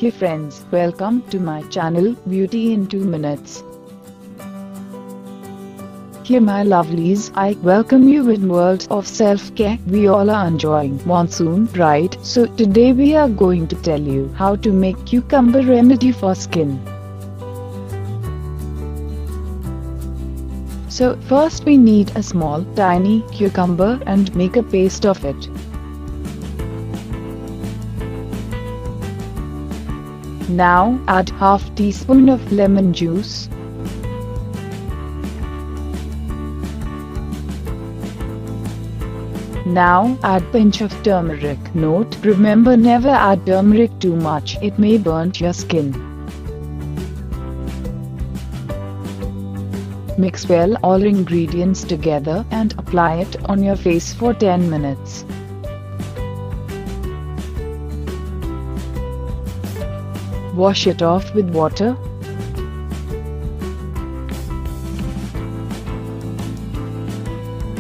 Hey friends, welcome to my channel, Beauty in 2 Minutes. Here my lovelies, I welcome you in world of self-care. We all are enjoying monsoon, right? So today we are going to tell you how to make cucumber remedy for skin. So first we need a small, tiny cucumber and make a paste of it. Now add half teaspoon of lemon juice. Now add pinch of turmeric. Note: remember, never add turmeric too much, it may burn your skin. Mix well all ingredients together and apply it on your face for 10 minutes. Wash it off with water.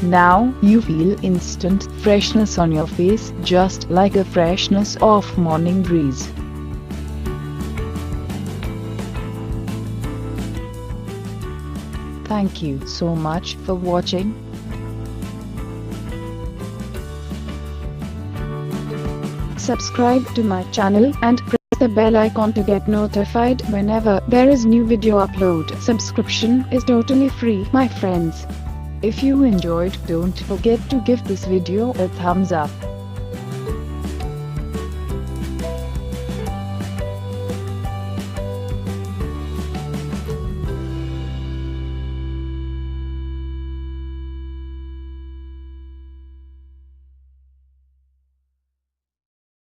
Now you feel instant freshness on your face, just like the freshness of morning breeze. Thank you so much for watching. Subscribe to my channel and press the bell icon to get notified whenever there is new video upload. Subscription is totally free, my friends. If you enjoyed, don't forget to give this video a thumbs up.